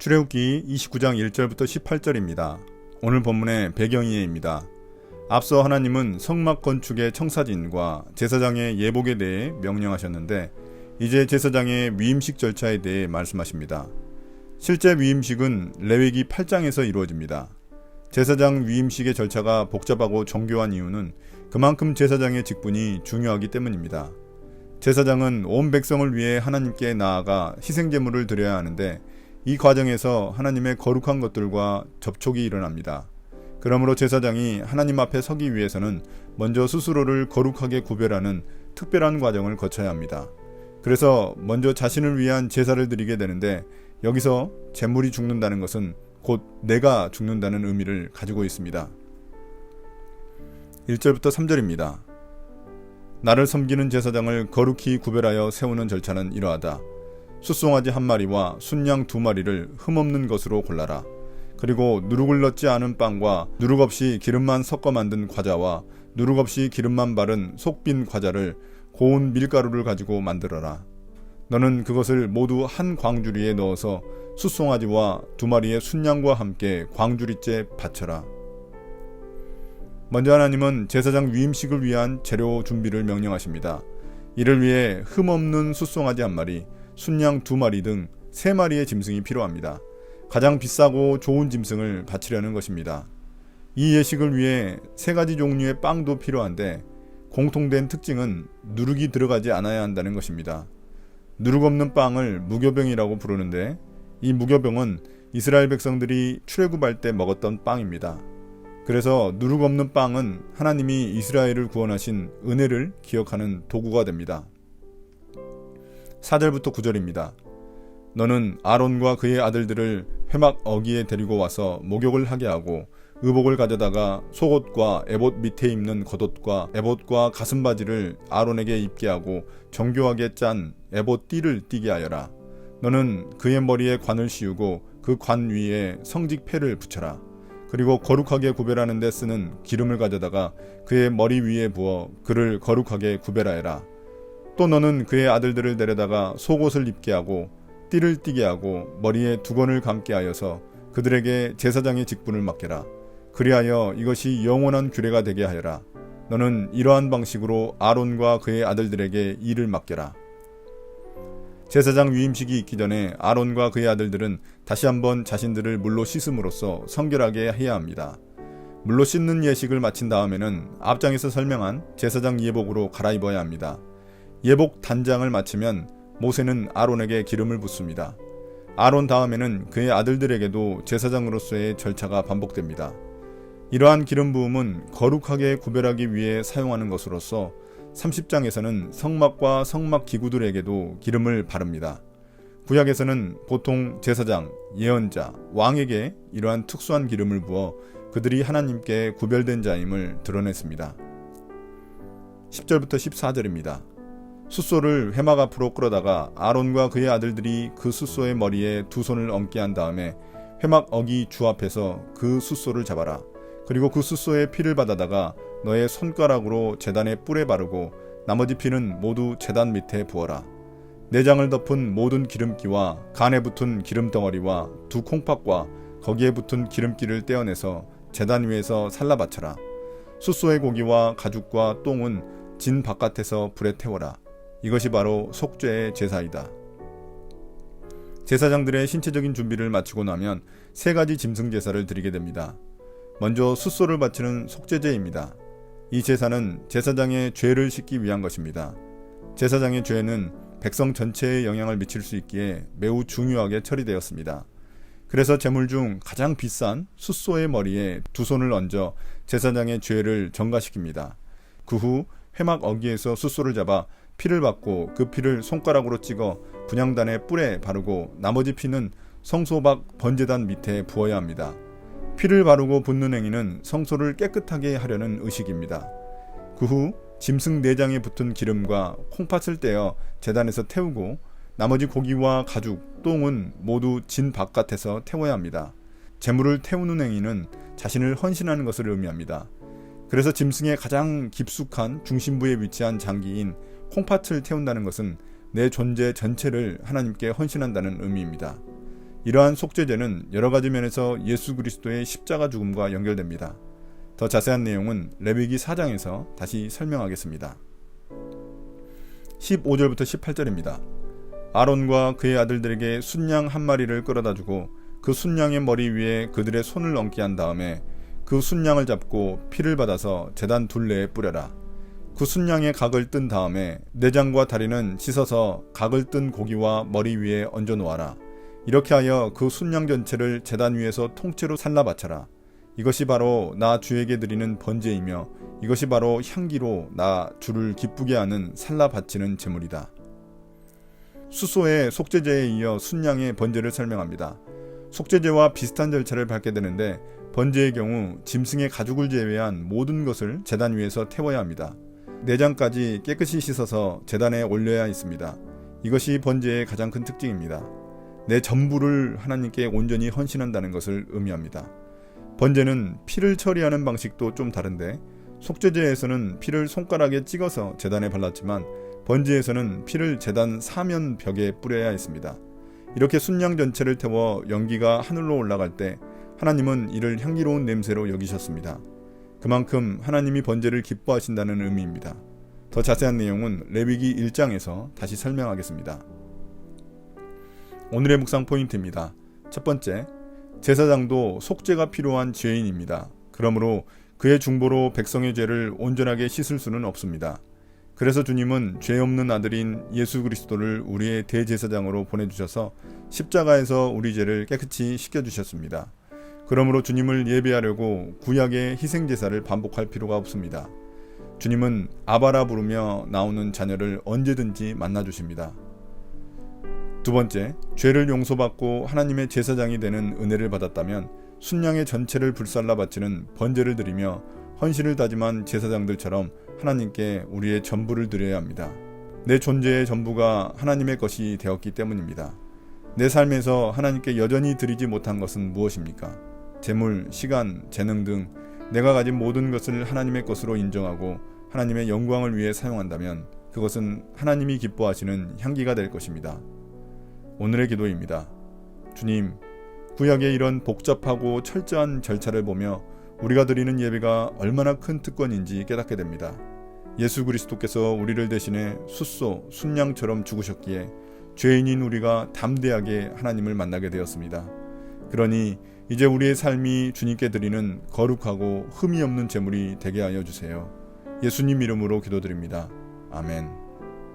출애굽기 29장 1절부터 18절입니다. 오늘 본문의 배경이해입니다. 앞서 하나님은 성막 건축의 청사진과 제사장의 예복에 대해 명령하셨는데 이제 제사장의 위임식 절차에 대해 말씀하십니다. 실제 위임식은 레위기 8장에서 이루어집니다. 제사장 위임식의 절차가 복잡하고 정교한 이유는 그만큼 제사장의 직분이 중요하기 때문입니다. 제사장은 온 백성을 위해 하나님께 나아가 희생제물을 드려야 하는데 이 과정에서 하나님의 거룩한 것들과 접촉이 일어납니다. 그러므로 제사장이 하나님 앞에 서기 위해서는 먼저 스스로를 거룩하게 구별하는 특별한 과정을 거쳐야 합니다. 그래서 먼저 자신을 위한 제사를 드리게 되는데 여기서 제물이 죽는다는 것은 곧 내가 죽는다는 의미를 가지고 있습니다. 1절부터 3절입니다. 나를 섬기는 제사장을 거룩히 구별하여 세우는 절차는 이러하다. 숫송아지 1마리와 순양 2마리를 흠없는 것으로 골라라. 그리고 누룩을 넣지 않은 빵과 누룩 없이 기름만 섞어 만든 과자와 누룩 없이 기름만 바른 속빈 과자를 고운 밀가루를 가지고 만들어라. 너는 그것을 모두 한 광주리에 넣어서 숫송아지와 2마리의 순양과 함께 광주리째 바쳐라. 먼저 하나님은 제사장 위임식을 위한 재료 준비를 명령하십니다. 이를 위해 흠없는 숫송아지 1마리, 순양 2마리 등 3마리의 짐승이 필요합니다. 가장 비싸고 좋은 짐승을 바치려는 것입니다. 이 예식을 위해 3가지 종류의 빵도 필요한데 공통된 특징은 누룩이 들어가지 않아야 한다는 것입니다. 누룩 없는 빵을 무교병이라고 부르는데 이 무교병은 이스라엘 백성들이 출애굽할 때 먹었던 빵입니다. 그래서 누룩 없는 빵은 하나님이 이스라엘을 구원하신 은혜를 기억하는 도구가 됩니다. 4절부터 9절입니다. 너는 아론과 그의 아들들을 회막 어기에 데리고 와서 목욕을 하게 하고 의복을 가져다가 속옷과 에봇 밑에 입는 겉옷과 에봇과 가슴바지를 아론에게 입게 하고 정교하게 짠 에봇 띠를 띠게 하여라. 너는 그의 머리에 관을 씌우고 그 관 위에 성직패를 붙여라. 그리고 거룩하게 구별하는 데 쓰는 기름을 가져다가 그의 머리 위에 부어 그를 거룩하게 구별하여라. 또 너는 그의 아들들을 데려다가 속옷을 입게 하고 띠를 띠게 하고 머리에 두건을 감게 하여서 그들에게 제사장의 직분을 맡겨라. 그리하여 이것이 영원한 규례가 되게 하여라. 너는 이러한 방식으로 아론과 그의 아들들에게 일을 맡겨라. 제사장 위임식이 있기 전에 아론과 그의 아들들은 다시 한번 자신들을 물로 씻음으로써 성결하게 해야 합니다. 물로 씻는 예식을 마친 다음에는 앞장에서 설명한 제사장 예복으로 갈아입어야 합니다. 예복 단장을 마치면 모세는 아론에게 기름을 붓습니다. 아론 다음에는 그의 아들들에게도 제사장으로서의 절차가 반복됩니다. 이러한 기름 부음은 거룩하게 구별하기 위해 사용하는 것으로서 30장에서는 성막과 성막 기구들에게도 기름을 바릅니다. 구약에서는 보통 제사장, 예언자, 왕에게 이러한 특수한 기름을 부어 그들이 하나님께 구별된 자임을 드러냈습니다. 10절부터 14절입니다. 숫소를 회막 앞으로 끌어다가 아론과 그의 아들들이 그 숫소의 머리에 2손을 얹게 한 다음에 회막 어기 주 앞에서 그 숫소를 잡아라. 그리고 그 숫소의 피를 받아다가 너의 손가락으로 제단의 뿔에 바르고 나머지 피는 모두 제단 밑에 부어라. 내장을 덮은 모든 기름기와 간에 붙은 기름덩어리와 2 콩팥과 거기에 붙은 기름기를 떼어내서 제단 위에서 살라 바쳐라. 숫소의 고기와 가죽과 똥은 진 바깥에서 불에 태워라. 이것이 바로 속죄의 제사이다. 제사장들의 신체적인 준비를 마치고 나면 3가지 짐승 제사를 드리게 됩니다. 먼저 숫소를 바치는 속죄제입니다. 이 제사는 제사장의 죄를 씻기 위한 것입니다. 제사장의 죄는 백성 전체에 영향을 미칠 수 있기에 매우 중요하게 처리되었습니다. 그래서 제물 중 가장 비싼 숫소의 머리에 2손을 얹어 제사장의 죄를 전가시킵니다. 그 후 회막 어기에서 숫소를 잡아 피를 받고 그 피를 손가락으로 찍어 분향단의 뿔에 바르고 나머지 피는 성소 밖 번제단 밑에 부어야 합니다. 피를 바르고 붓는 행위는 성소를 깨끗하게 하려는 의식입니다. 그 후 짐승 내장에 붙은 기름과 콩팥을 떼어 제단에서 태우고 나머지 고기와 가죽, 똥은 모두 진 바깥에서 태워야 합니다. 제물을 태우는 행위는 자신을 헌신하는 것을 의미합니다. 그래서 짐승의 가장 깊숙한 중심부에 위치한 장기인 콩팥을 태운다는 것은 내 존재 전체를 하나님께 헌신한다는 의미입니다. 이러한 속죄제는 여러 가지 면에서 예수 그리스도의 십자가 죽음과 연결됩니다. 더 자세한 내용은 레위기 4장에서 다시 설명하겠습니다. 15절부터 18절입니다. 아론과 그의 아들들에게 순양 한 마리를 끌어다 주고 그 순양의 머리 위에 그들의 손을 얹게 한 다음에 그 순양을 잡고 피를 받아서 제단 둘레에 뿌려라. 그 순양의 각을 뜬 다음에 내장과 다리는 씻어서 각을 뜬 고기와 머리 위에 얹어 놓아라. 이렇게 하여 그 순양 전체를 제단 위에서 통째로 살라 바쳐라. 이것이 바로 나 주에게 드리는 번제이며 이것이 바로 향기로 나 주를 기쁘게 하는 살라 바치는 제물이다. 수소의 속죄제에 이어 순양의 번제를 설명합니다. 속죄제와 비슷한 절차를 밟게 되는데 번제의 경우 짐승의 가죽을 제외한 모든 것을 제단 위에서 태워야 합니다. 내장까지 깨끗이 씻어서 제단에 올려야 했습니다. 이것이 번제의 가장 큰 특징입니다. 내 전부를 하나님께 온전히 헌신한다는 것을 의미합니다. 번제는 피를 처리하는 방식도 좀 다른데 속죄제에서는 피를 손가락에 찍어서 제단에 발랐지만 번제에서는 피를 제단 사면 벽에 뿌려야 했습니다. 이렇게 순양 전체를 태워 연기가 하늘로 올라갈 때 하나님은 이를 향기로운 냄새로 여기셨습니다. 그만큼 하나님이 번제를 기뻐하신다는 의미입니다. 더 자세한 내용은 레위기 1장에서 다시 설명하겠습니다. 오늘의 묵상 포인트입니다. 첫 번째, 제사장도 속죄가 필요한 죄인입니다. 그러므로 그의 중보로 백성의 죄를 온전하게 씻을 수는 없습니다. 그래서 주님은 죄 없는 아들인 예수 그리스도를 우리의 대제사장으로 보내주셔서 십자가에서 우리 죄를 깨끗이 씻겨주셨습니다. 그러므로 주님을 예배하려고 구약의 희생제사를 반복할 필요가 없습니다. 주님은 아바라 부르며 나오는 자녀를 언제든지 만나주십니다. 두 번째, 죄를 용서받고 하나님의 제사장이 되는 은혜를 받았다면 순양의 전체를 불살라 바치는 번제를 드리며 헌신을 다짐한 제사장들처럼 하나님께 우리의 전부를 드려야 합니다. 내 존재의 전부가 하나님의 것이 되었기 때문입니다. 내 삶에서 하나님께 여전히 드리지 못한 것은 무엇입니까? 재물, 시간, 재능 등 내가 가진 모든 것을 하나님의 것으로 인정하고 하나님의 영광을 위해 사용한다면 그것은 하나님이 기뻐하시는 향기가 될 것입니다. 오늘의 기도입니다. 주님, 구약의 이런 복잡하고 철저한 절차를 보며 우리가 드리는 예배가 얼마나 큰 특권인지 깨닫게 됩니다. 예수 그리스도께서 우리를 대신해 숫소, 순양처럼 죽으셨기에 죄인인 우리가 담대하게 하나님을 만나게 되었습니다. 그러니 이제 우리의 삶이 주님께 드리는 거룩하고 흠이 없는 제물이 되게 하여 주세요. 예수님 이름으로 기도드립니다. 아멘.